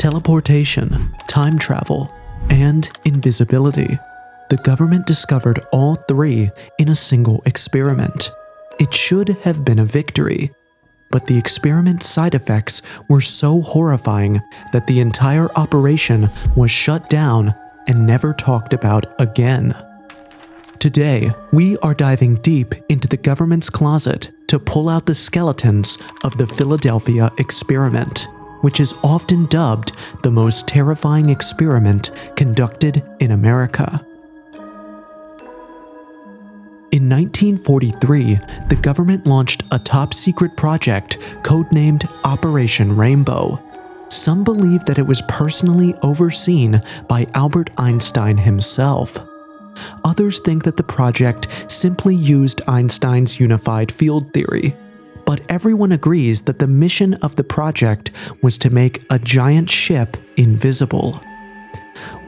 teleportation, time travel, and invisibility. The government discovered all three in a single experiment. It should have been a victory, but the experiment's side effects were so horrifying that the entire operation was shut down and never talked about again. Today, we are diving deep into the government's closet to pull out the skeletons of the Philadelphia experiment, which is often dubbed the most terrifying experiment conducted in America. In 1943, the government launched a top-secret project codenamed Operation Rainbow. Some believe that it was personally overseen by Albert Einstein himself. Others think that the project simply used Einstein's unified field theory, but everyone agrees that the mission of the project was to make a giant ship invisible.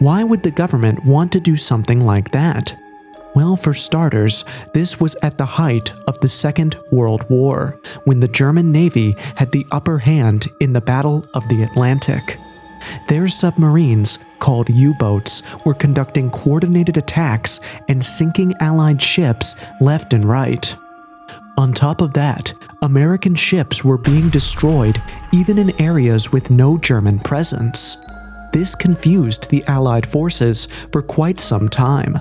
Why would the government want to do something like that? Well, for starters, this was at the height of the Second World War, when the German Navy had the upper hand in the Battle of the Atlantic. Their submarines, called U-boats, were conducting coordinated attacks and sinking Allied ships left and right. On top of that, American ships were being destroyed even in areas with no German presence. This confused the Allied forces for quite some time.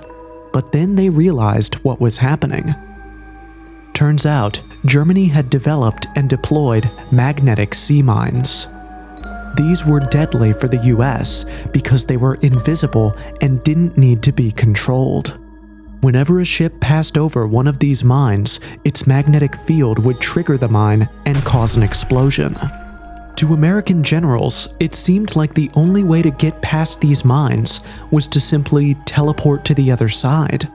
But then they realized what was happening. Turns out, Germany had developed and deployed magnetic sea mines. These were deadly for the US because they were invisible and didn't need to be controlled. Whenever a ship passed over one of these mines, its magnetic field would trigger the mine and cause an explosion. To American generals, it seemed like the only way to get past these mines was to simply teleport to the other side.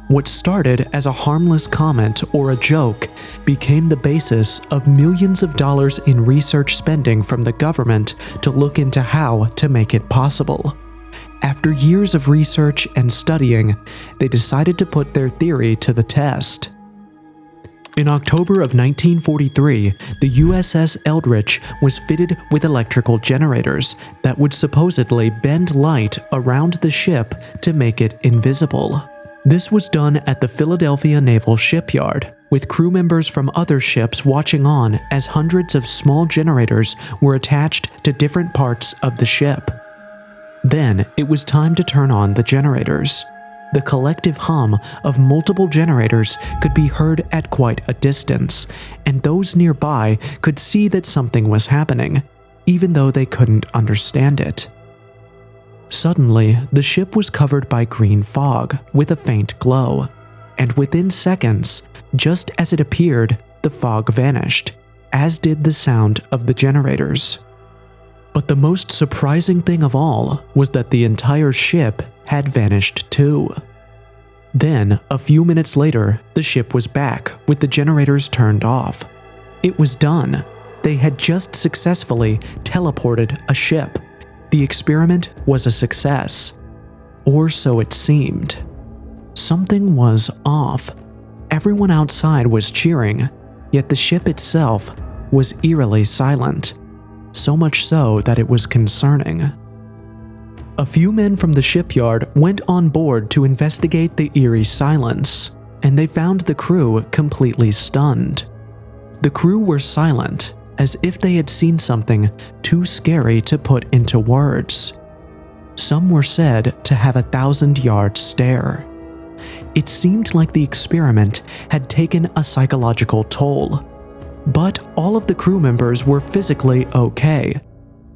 What started as a harmless comment or a joke became the basis of millions of dollars in research spending from the government to look into how to make it possible. After years of research and studying, they decided to put their theory to the test. In October of 1943, the USS Eldridge was fitted with electrical generators that would supposedly bend light around the ship to make it invisible. This was done at the Philadelphia Naval Shipyard, with crew members from other ships watching on as hundreds of small generators were attached to different parts of the ship. Then it was time to turn on the generators. The collective hum of multiple generators could be heard at quite a distance, and those nearby could see that something was happening, even though they couldn't understand it. Suddenly, the ship was covered by green fog with a faint glow, and within seconds, just as it appeared, the fog vanished, as did the sound of the generators. But the most surprising thing of all was that the entire ship had vanished too. Then, a few minutes later, the ship was back with the generators turned off. It was done. They had just successfully teleported a ship. The experiment was a success. Or so it seemed. Something was off. Everyone outside was cheering, yet the ship itself was eerily silent. So much so that it was concerning. A few men from the shipyard went on board to investigate the eerie silence, and they found the crew completely stunned. The crew were silent, as if they had seen something too scary to put into words. Some were said to have a 1,000-yard stare. It seemed like the experiment had taken a psychological toll. But all of the crew members were physically okay,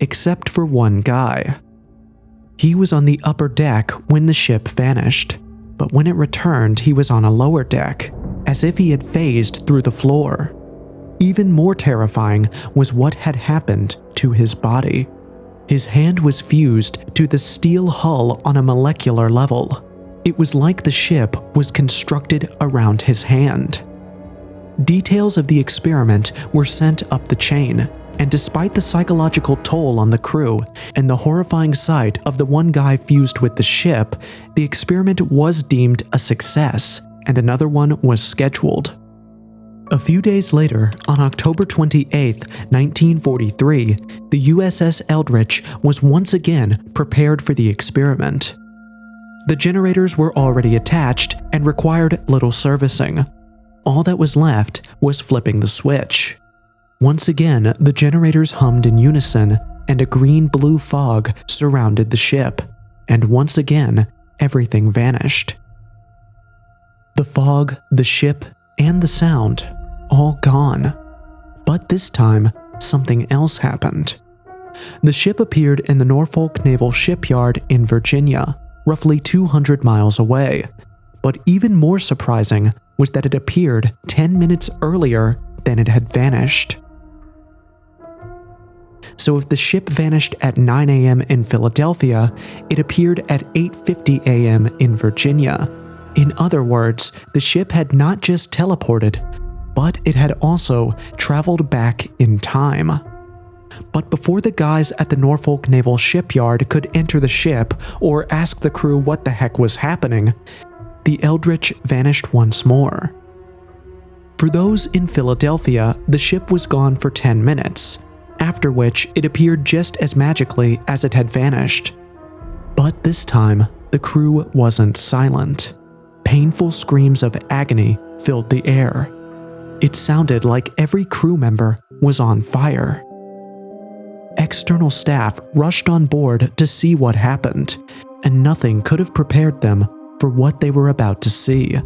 except for one guy. He was on the upper deck when the ship vanished, but when it returned he was on a lower deck, as if he had phased through the floor. Even more terrifying was what had happened to his body. His hand was fused to the steel hull on a molecular level. It was like the ship was constructed around his hand. Details of the experiment were sent up the chain, and despite the psychological toll on the crew and the horrifying sight of the one guy fused with the ship, the experiment was deemed a success, and another one was scheduled. A few days later, on October 28, 1943, the USS Eldridge was once again prepared for the experiment. The generators were already attached and required little servicing. All that was left was flipping the switch. Once again, the generators hummed in unison, and a green-blue fog surrounded the ship, and once again, everything vanished. The fog, the ship, and the sound, all gone. But this time, something else happened. The ship appeared in the Norfolk Naval Shipyard in Virginia, roughly 200 miles away. But even more surprising was that it appeared 10 minutes earlier than it had vanished. So if the ship vanished at 9 a.m. in Philadelphia, it appeared at 8:50 a.m. in Virginia. In other words, the ship had not just teleported, but it had also traveled back in time. But before the guys at the Norfolk Naval Shipyard could enter the ship or ask the crew what the heck was happening, the Eldridge vanished once more. For those in Philadelphia, the ship was gone for 10 minutes, after which it appeared just as magically as it had vanished. But this time, the crew wasn't silent. Painful screams of agony filled the air. It sounded like every crew member was on fire. External staff rushed on board to see what happened, and nothing could have prepared them for what they were about to see.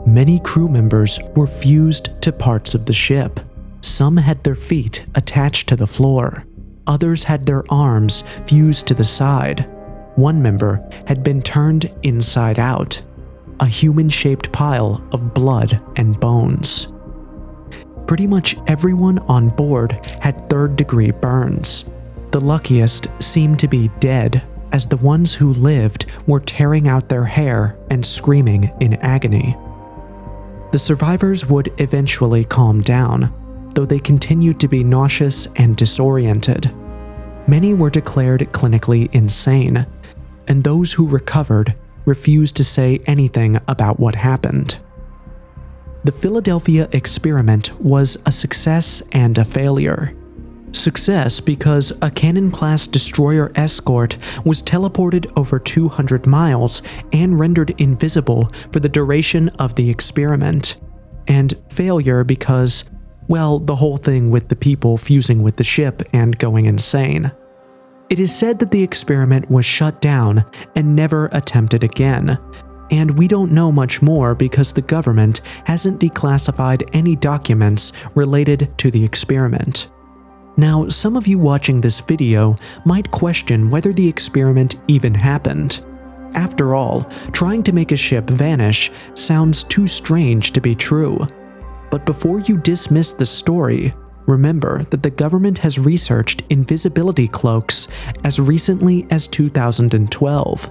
Many crew members were fused to parts of the ship. Some had their feet attached to the floor. Others had their arms fused to the side. One member had been turned inside out, a human-shaped pile of blood and bones. Pretty much everyone on board had third-degree burns. The luckiest seemed to be dead, as the ones who lived were tearing out their hair and screaming in agony. The survivors would eventually calm down, though they continued to be nauseous and disoriented. Many were declared clinically insane, and those who recovered refused to say anything about what happened. The Philadelphia experiment was a success and a failure. Success because a Cannon-class destroyer escort was teleported over 200 miles and rendered invisible for the duration of the experiment. And failure because, well, the whole thing with the people fusing with the ship and going insane. It is said that the experiment was shut down and never attempted again. And we don't know much more because the government hasn't declassified any documents related to the experiment. Now, some of you watching this video might question whether the experiment even happened. After all, trying to make a ship vanish sounds too strange to be true. But before you dismiss the story, remember that the government has researched invisibility cloaks as recently as 2012.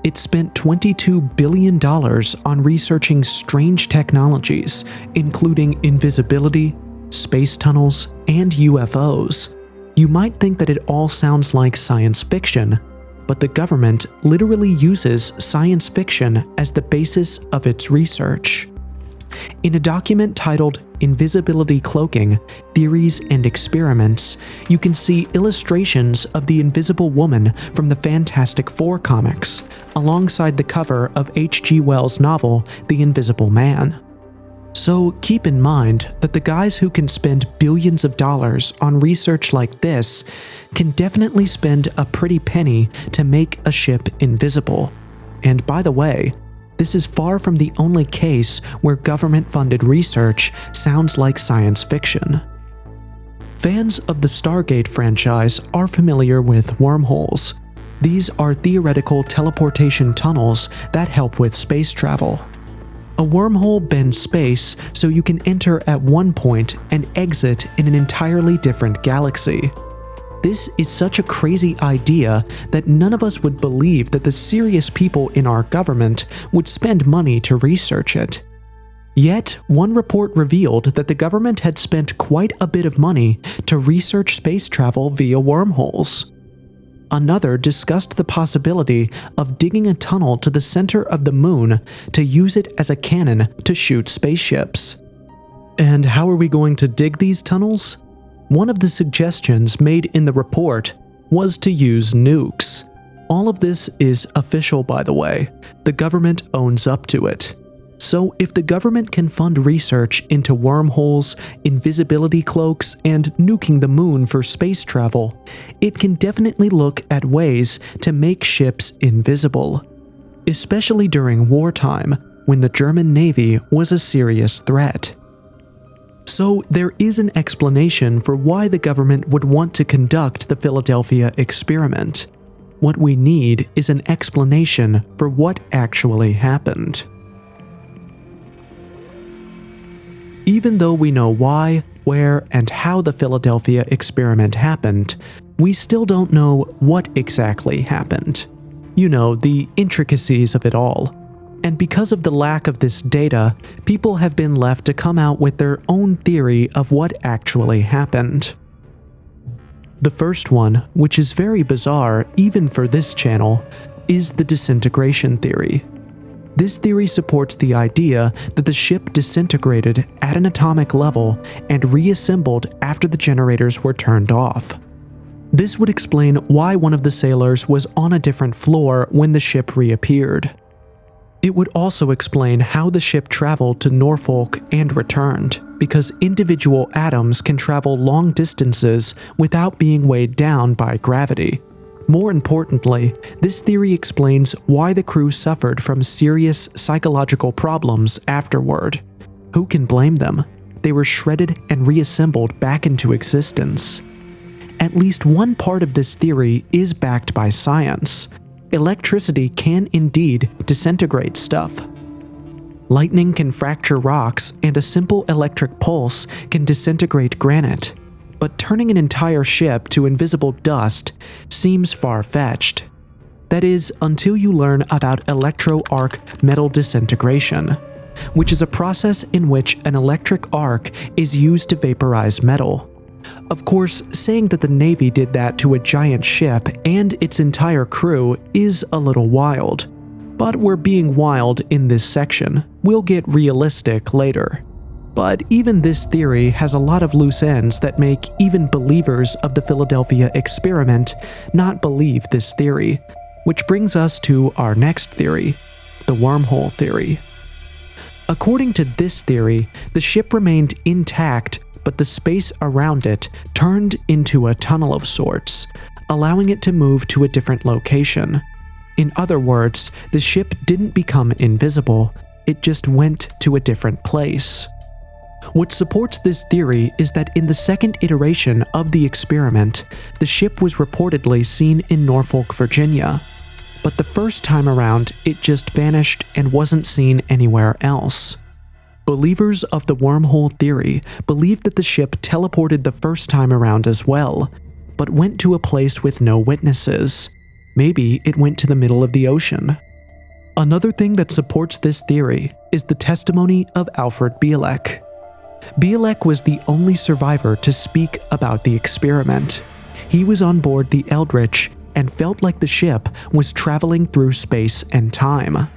It spent $22 billion on researching strange technologies, including invisibility, space tunnels, and UFOs. You might think that it all sounds like science fiction, but the government literally uses science fiction as the basis of its research. In a document titled Invisibility Cloaking, Theories and Experiments, you can see illustrations of the Invisible Woman from the Fantastic Four comics, alongside the cover of H.G. Wells' novel The Invisible Man. So keep in mind that the guys who can spend billions of dollars on research like this can definitely spend a pretty penny to make a ship invisible. And by the way, this is far from the only case where government-funded research sounds like science fiction. Fans of the Stargate franchise are familiar with wormholes. These are theoretical teleportation tunnels that help with space travel. A wormhole bends space so you can enter at one point and exit in an entirely different galaxy. This is such a crazy idea that none of us would believe that the serious people in our government would spend money to research it. Yet, one report revealed that the government had spent quite a bit of money to research space travel via wormholes. Another discussed the possibility of digging a tunnel to the center of the moon to use it as a cannon to shoot spaceships. And how are we going to dig these tunnels? One of the suggestions made in the report was to use nukes. All of this is official, by the way. The government owns up to it. So if the government can fund research into wormholes, invisibility cloaks, and nuking the moon for space travel, it can definitely look at ways to make ships invisible. Especially during wartime, when the German Navy was a serious threat. So there is an explanation for why the government would want to conduct the Philadelphia experiment. What we need is an explanation for what actually happened. Even though we know why, where, and how the Philadelphia experiment happened, we still don't know what exactly happened. You know, the intricacies of it all. And because of the lack of this data, people have been left to come out with their own theory of what actually happened. The first one, which is very bizarre even for this channel, is the disintegration theory. This theory supports the idea that the ship disintegrated at an atomic level and reassembled after the generators were turned off. This would explain why one of the sailors was on a different floor when the ship reappeared. It would also explain how the ship traveled to Norfolk and returned, because individual atoms can travel long distances without being weighed down by gravity. More importantly, this theory explains why the crew suffered from serious psychological problems afterward. Who can blame them? They were shredded and reassembled back into existence. At least one part of this theory is backed by science. Electricity can indeed disintegrate stuff. Lightning can fracture rocks, and a simple electric pulse can disintegrate granite. But turning an entire ship to invisible dust seems far-fetched. That is, until you learn about electro-arc metal disintegration, which is a process in which an electric arc is used to vaporize metal. Of course, saying that the Navy did that to a giant ship and its entire crew is a little wild. But we're being wild in this section. We'll get realistic later. But even this theory has a lot of loose ends that make even believers of the Philadelphia experiment not believe this theory, which brings us to our next theory, the wormhole theory. According to this theory, the ship remained intact, but the space around it turned into a tunnel of sorts, allowing it to move to a different location. In other words, the ship didn't become invisible, it just went to a different place. What supports this theory is that in the second iteration of the experiment, the ship was reportedly seen in Norfolk, Virginia. But the first time around, it just vanished and wasn't seen anywhere else. Believers of the wormhole theory believe that the ship teleported the first time around as well, but went to a place with no witnesses. Maybe it went to the middle of the ocean. Another thing that supports this theory is the testimony of Alfred Bielek. Bielek was the only survivor to speak about the experiment. He was on board the Eldridge and felt like the ship was traveling through space and time.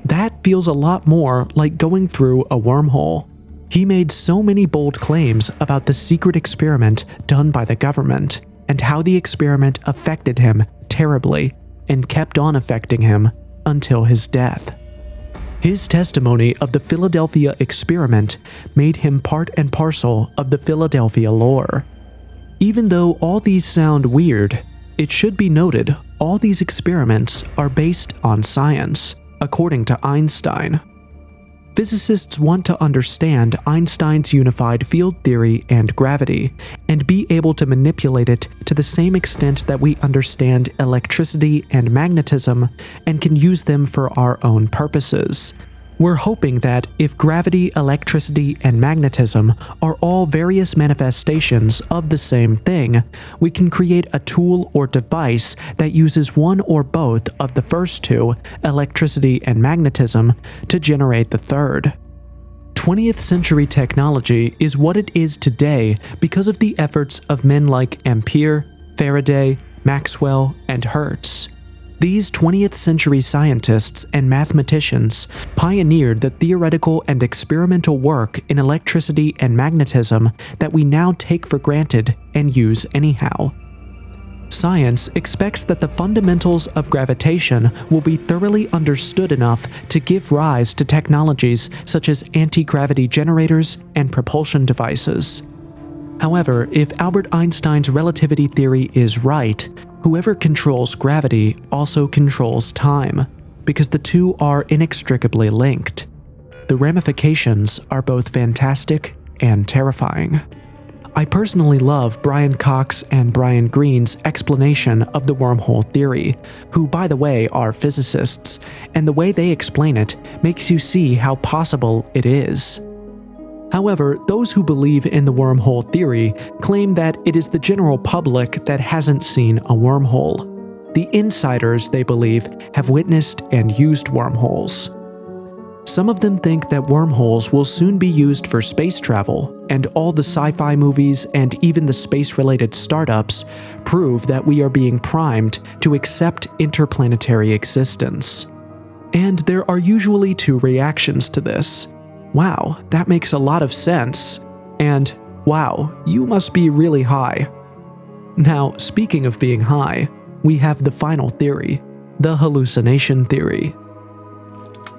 That feels a lot more like going through a wormhole. He made so many bold claims about the secret experiment done by the government and how the experiment affected him terribly and kept on affecting him until his death. His testimony of the Philadelphia experiment made him part and parcel of the Philadelphia lore. Even though all these sound weird, it should be noted all these experiments are based on science, according to Einstein. Physicists want to understand Einstein's unified field theory and gravity, and be able to manipulate it to the same extent that we understand electricity and magnetism and can use them for our own purposes. We're hoping that if gravity, electricity, and magnetism are all various manifestations of the same thing, we can create a tool or device that uses one or both of the first two, electricity and magnetism, to generate the third. 20th century technology is what it is today because of the efforts of men like Ampere, Faraday, Maxwell, and Hertz. These 20th century scientists and mathematicians pioneered the theoretical and experimental work in electricity and magnetism that we now take for granted and use anyhow. Science expects that the fundamentals of gravitation will be thoroughly understood enough to give rise to technologies such as anti-gravity generators and propulsion devices. However, if Albert Einstein's relativity theory is right, whoever controls gravity also controls time, because the two are inextricably linked. The ramifications are both fantastic and terrifying. I personally love Brian Cox and Brian Greene's explanation of the wormhole theory, who by the way are physicists, and the way they explain it makes you see how possible it is. However, those who believe in the wormhole theory claim that it is the general public that hasn't seen a wormhole. The insiders, they believe, have witnessed and used wormholes. Some of them think that wormholes will soon be used for space travel, and all the sci-fi movies and even the space-related startups prove that we are being primed to accept interplanetary existence. And there are usually two reactions to this. Wow, that makes a lot of sense. And wow, you must be really high. Now, speaking of being high, we have the final theory, the hallucination theory.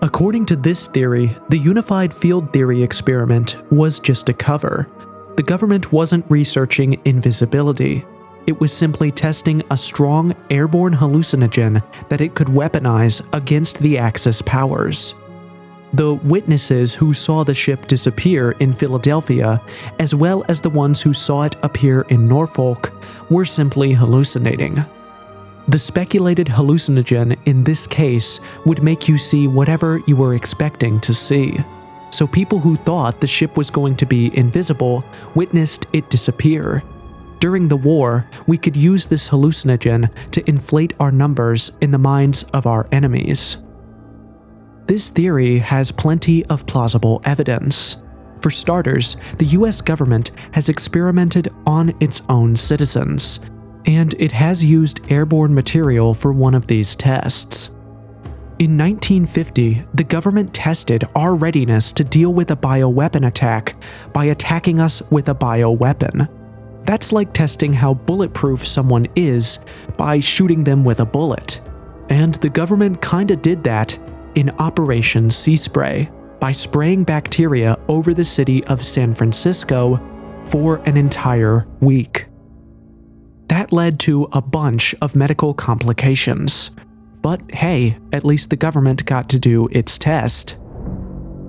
According to this theory, the unified field theory experiment was just a cover. The government wasn't researching invisibility. It was simply testing a strong airborne hallucinogen that it could weaponize against the Axis powers. The witnesses who saw the ship disappear in Philadelphia, as well as the ones who saw it appear in Norfolk, were simply hallucinating. The speculated hallucinogen in this case would make you see whatever you were expecting to see. So people who thought the ship was going to be invisible witnessed it disappear. During the war, we could use this hallucinogen to inflate our numbers in the minds of our enemies. This theory has plenty of plausible evidence. For starters, the US government has experimented on its own citizens, and it has used airborne material for one of these tests. In 1950, the government tested our readiness to deal with a bioweapon attack by attacking us with a bioweapon. That's like testing how bulletproof someone is by shooting them with a bullet. And the government kinda did that in Operation Sea Spray by spraying bacteria over the city of San Francisco for an entire week. That led to a bunch of medical complications. But hey, at least the government got to do its test.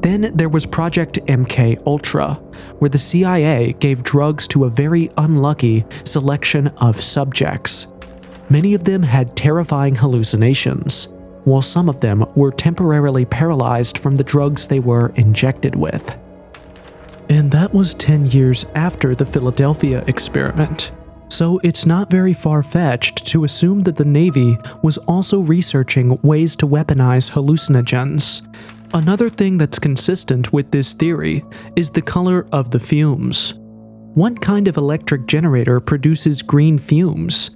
Then there was Project MK-Ultra, where the CIA gave drugs to a very unlucky selection of subjects. Many of them had terrifying hallucinations, while some of them were temporarily paralyzed from the drugs they were injected with. And that was 10 years after the Philadelphia experiment. So it's not very far-fetched to assume that the Navy was also researching ways to weaponize hallucinogens. Another thing that's consistent with this theory is the color of the fumes. What kind of electric generator produces green fumes?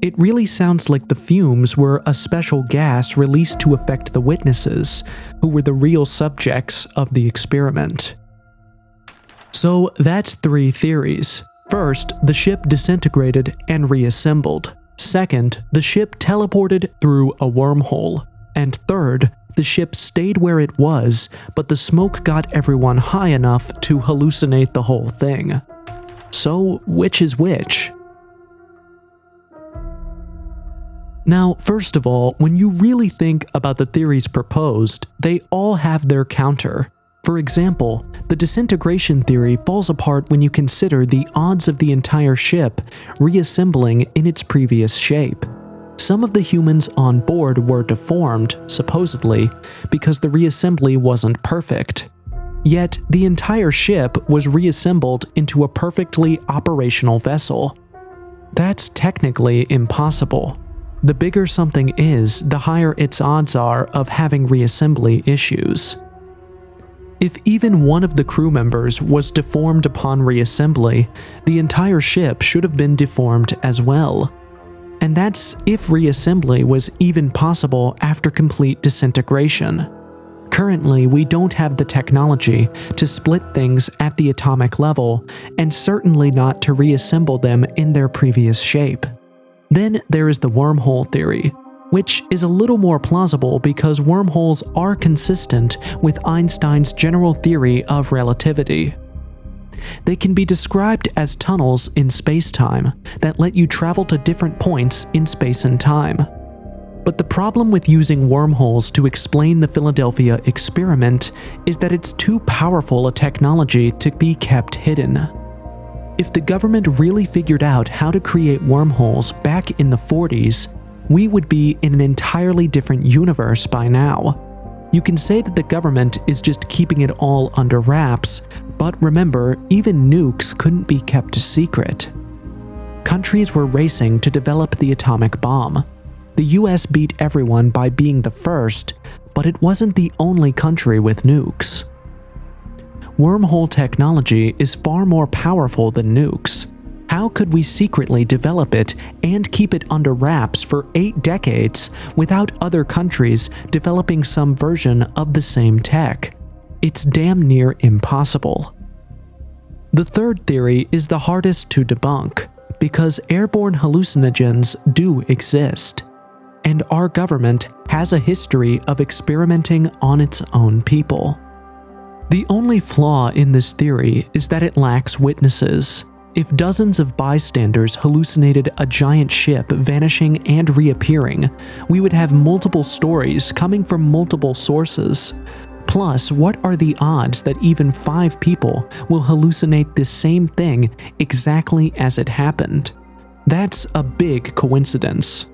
It really sounds like the fumes were a special gas released to affect the witnesses, who were the real subjects of the experiment. So that's three theories. First, the ship disintegrated and reassembled. Second, the ship teleported through a wormhole. And third, the ship stayed where it was, but the smoke got everyone high enough to hallucinate the whole thing. So, which is which? Now, first of all, when you really think about the theories proposed, they all have their counter. For example, the disintegration theory falls apart when you consider the odds of the entire ship reassembling in its previous shape. Some of the humans on board were deformed, supposedly, because the reassembly wasn't perfect. Yet, the entire ship was reassembled into a perfectly operational vessel. That's technically impossible. The bigger something is, the higher its odds are of having reassembly issues. If even one of the crew members was deformed upon reassembly, the entire ship should have been deformed as well. And that's if reassembly was even possible after complete disintegration. Currently, we don't have the technology to split things at the atomic level, and certainly not to reassemble them in their previous shape. Then there is the wormhole theory, which is a little more plausible because wormholes are consistent with Einstein's general theory of relativity. They can be described as tunnels in space-time that let you travel to different points in space and time. But the problem with using wormholes to explain the Philadelphia experiment is that it's too powerful a technology to be kept hidden. If the government really figured out how to create wormholes back in the 40s, we would be in an entirely different universe by now. You can say that the government is just keeping it all under wraps, but remember, even nukes couldn't be kept a secret. Countries were racing to develop the atomic bomb. The US beat everyone by being the first, but it wasn't the only country with nukes. Wormhole technology is far more powerful than nukes. How could we secretly develop it and keep it under wraps for 8 decades without other countries developing some version of the same tech? It's damn near impossible. The third theory is the hardest to debunk, because airborne hallucinogens do exist. And our government has a history of experimenting on its own people. The only flaw in this theory is that it lacks witnesses. If dozens of bystanders hallucinated a giant ship vanishing and reappearing, we would have multiple stories coming from multiple sources. Plus, what are the odds that even 5 people will hallucinate the same thing exactly as it happened? That's a big coincidence.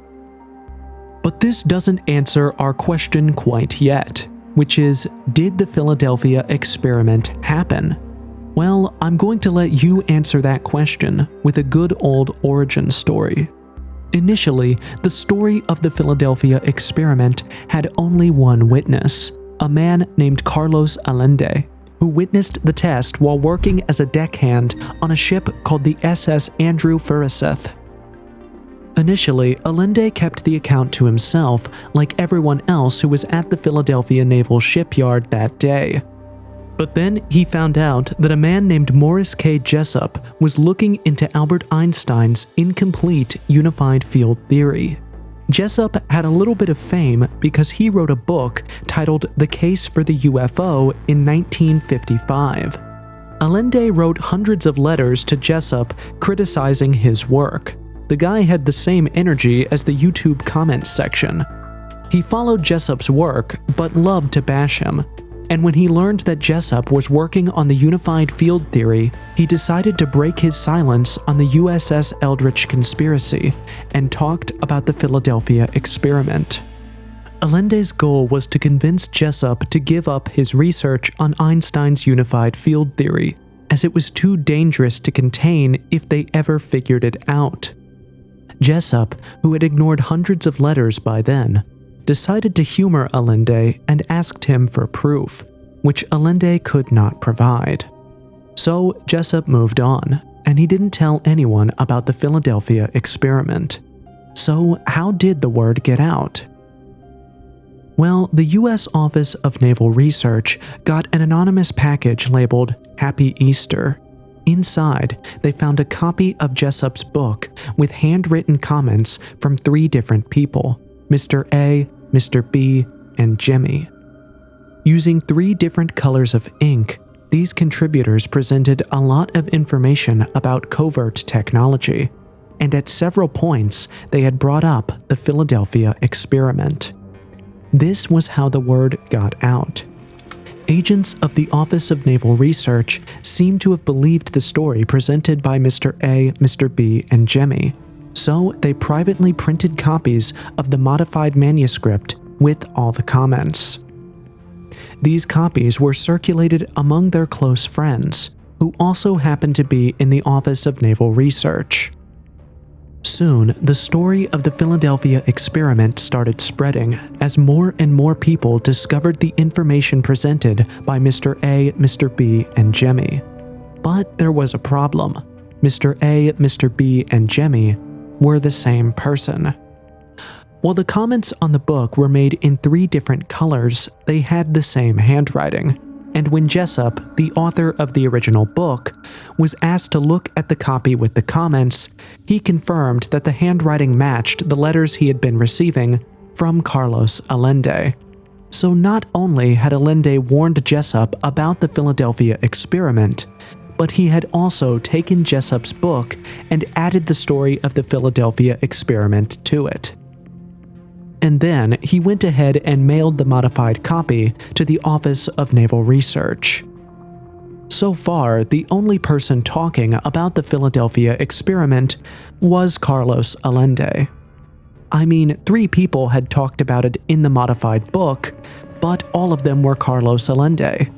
But this doesn't answer our question quite yet, which is, did the Philadelphia experiment happen? Well, I'm going to let you answer that question with a good old origin story. Initially, the story of the Philadelphia experiment had only one witness, a man named Carlos Allende, who witnessed the test while working as a deckhand on a ship called the USS Andrew Forsyth. Initially, Allende kept the account to himself, like everyone else who was at the Philadelphia Naval Shipyard that day. But then he found out that a man named Morris K. Jessup was looking into Albert Einstein's incomplete unified field theory. Jessup had a little bit of fame because he wrote a book titled The Case for the UFO in 1955. Allende wrote hundreds of letters to Jessup criticizing his work. The guy had the same energy as the YouTube comments section. He followed Jessup's work, but loved to bash him. And when he learned that Jessup was working on the unified field theory, he decided to break his silence on the USS Eldridge conspiracy and talked about the Philadelphia experiment. Allende's goal was to convince Jessup to give up his research on Einstein's unified field theory, as it was too dangerous to contain if they ever figured it out. Jessup, who had ignored hundreds of letters by then, decided to humor Allende and asked him for proof, which Allende could not provide. So Jessup moved on, and he didn't tell anyone about the Philadelphia experiment. So how did the word get out? Well, the U.S. Office of Naval Research got an anonymous package labeled Happy Easter. Inside, they found a copy of Jessup's book with handwritten comments from 3 different people, Mr. A, Mr. B, and Jimmy. Using 3 different colors of ink, these contributors presented a lot of information about covert technology, and at several points they had brought up the Philadelphia experiment. This was how the word got out. Agents of the Office of Naval Research seem to have believed the story presented by Mr. A, Mr. B, and Jimmy, so they privately printed copies of the modified manuscript with all the comments. These copies were circulated among their close friends, who also happened to be in the Office of Naval Research. Soon, the story of the Philadelphia experiment started spreading as more and more people discovered the information presented by Mr. A, Mr. B, and Jimmy. But there was a problem. Mr. A, Mr. B, and Jimmy were the same person. While the comments on the book were made in 3 different colors, they had the same handwriting, and when Jessup, the author of the original book, was asked to look at the copy with the comments, he confirmed that the handwriting matched the letters he had been receiving from Carlos Allende. So not only had Allende warned Jessup about the Philadelphia experiment, but he had also taken Jessup's book and added the story of the Philadelphia experiment to it. And then he went ahead and mailed the modified copy to the Office of Naval Research. So far, the only person talking about the Philadelphia experiment was Carlos Allende. I mean, 3 people had talked about it in the modified book, but all of them were Carlos Allende.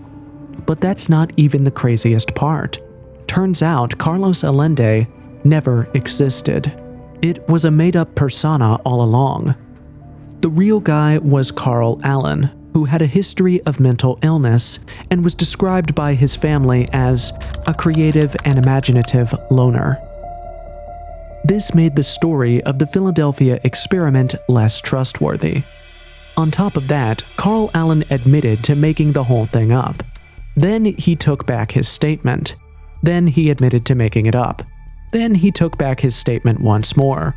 But that's not even the craziest part. Turns out Carlos Allende never existed. It was a made-up persona all along. The real guy was Carl Allen, who had a history of mental illness and was described by his family as a creative and imaginative loner. This made the story of the Philadelphia experiment less trustworthy. On top of that, Carl Allen admitted to making the whole thing up. Then he took back his statement. Then he admitted to making it up. Then he took back his statement once more.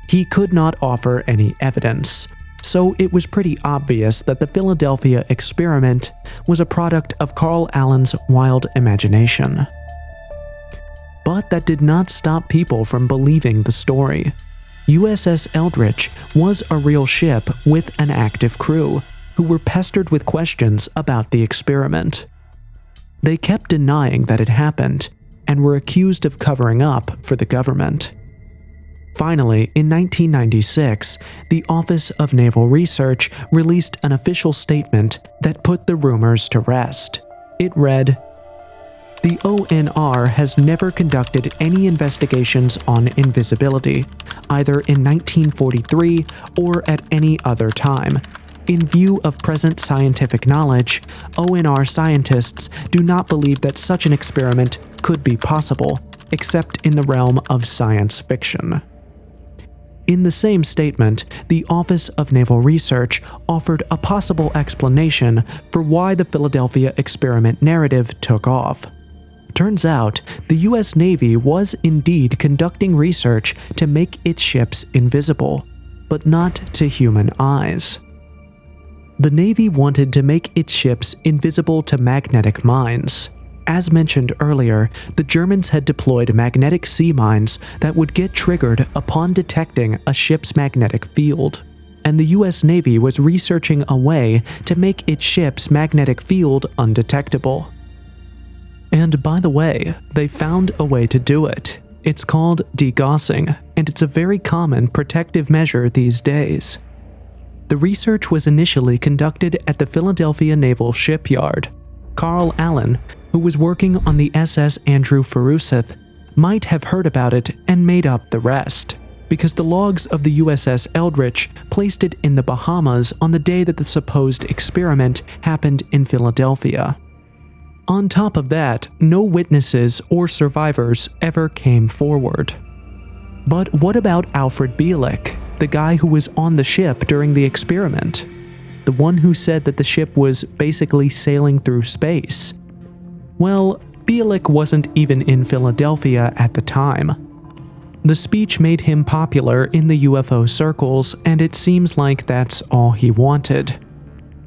He could not offer any evidence. So it was pretty obvious that the Philadelphia experiment was a product of Carl Allen's wild imagination. But that did not stop people from believing the story. USS Eldridge was a real ship with an active crew who were pestered with questions about the experiment. They kept denying that it happened and were accused of covering up for the government. Finally, in 1996, the Office of Naval Research released an official statement that put the rumors to rest. It read, "The ONR has never conducted any investigations on invisibility, either in 1943 or at any other time. In view of present scientific knowledge, ONR scientists do not believe that such an experiment could be possible, except in the realm of science fiction." In the same statement, the Office of Naval Research offered a possible explanation for why the Philadelphia experiment narrative took off. Turns out, the US Navy was indeed conducting research to make its ships invisible, but not to human eyes. The Navy wanted to make its ships invisible to magnetic mines. As mentioned earlier, the Germans had deployed magnetic sea mines that would get triggered upon detecting a ship's magnetic field, and the US Navy was researching a way to make its ship's magnetic field undetectable. And by the way, they found a way to do it. It's called degaussing, and it's a very common protective measure these days. The research was initially conducted at the Philadelphia Naval Shipyard. Carl Allen, who was working on the SS Andrew Forsyth, might have heard about it and made up the rest, because the logs of the USS Eldridge placed it in the Bahamas on the day that the supposed experiment happened in Philadelphia. On top of that, no witnesses or survivors ever came forward. But what about Alfred Bielek, the guy who was on the ship during the experiment? The one who said that the ship was basically sailing through space? Well, Bielek wasn't even in Philadelphia at the time. The speech made him popular in the UFO circles, and it seems like that's all he wanted.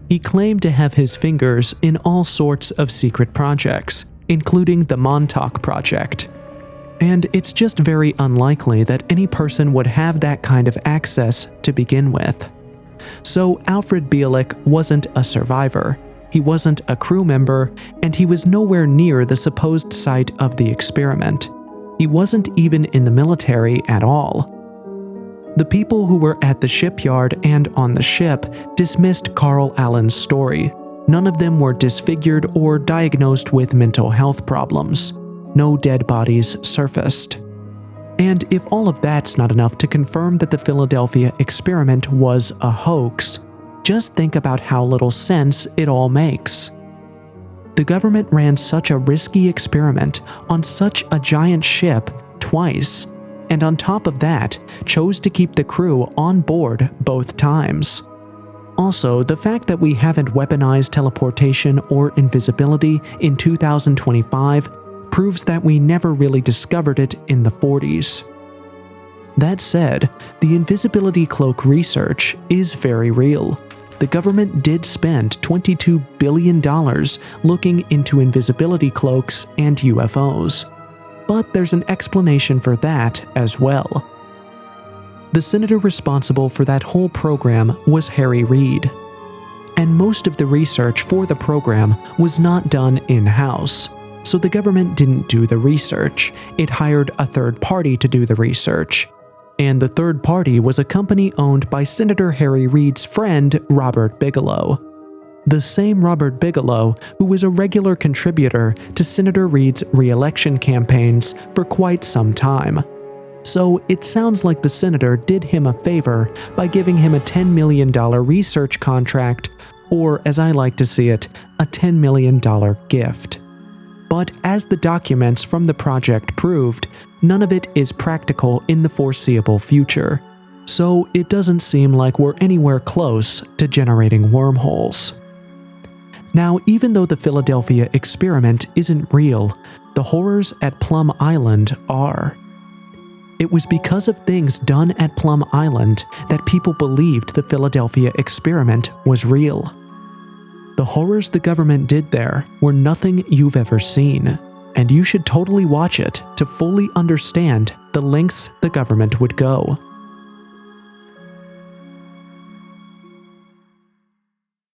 He claimed to have his fingers in all sorts of secret projects, including the Montauk Project. And it's just very unlikely that any person would have that kind of access to begin with. So Alfred Bielek wasn't a survivor, he wasn't a crew member, and he was nowhere near the supposed site of the experiment. He wasn't even in the military at all. The people who were at the shipyard and on the ship dismissed Carl Allen's story. None of them were disfigured or diagnosed with mental health problems. No dead bodies surfaced. And if all of that's not enough to confirm that the Philadelphia experiment was a hoax, just think about how little sense it all makes. The government ran such a risky experiment on such a giant ship twice, and on top of that, chose to keep the crew on board both times. Also, the fact that we haven't weaponized teleportation or invisibility in 2025 proves that we never really discovered it in the 40s. That said, the invisibility cloak research is very real. The government did spend $22 billion looking into invisibility cloaks and UFOs. But there's an explanation for that as well. The senator responsible for that whole program was Harry Reid. And most of the research for the program was not done in-house. So the government didn't do the research. It hired a third party to do the research. And the third party was a company owned by Senator Harry Reid's friend, Robert Bigelow. The same Robert Bigelow who was a regular contributor to Senator Reid's re-election campaigns for quite some time. So it sounds like the senator did him a favor by giving him a $10 million research contract, or as I like to see it, a $10 million gift. But as the documents from the project proved, none of it is practical in the foreseeable future. So it doesn't seem like we're anywhere close to generating wormholes. Now, even though the Philadelphia experiment isn't real, the horrors at Plum Island are. It was because of things done at Plum Island that people believed the Philadelphia experiment was real. The horrors the government did there were nothing you've ever seen, and you should totally watch it to fully understand the lengths the government would go.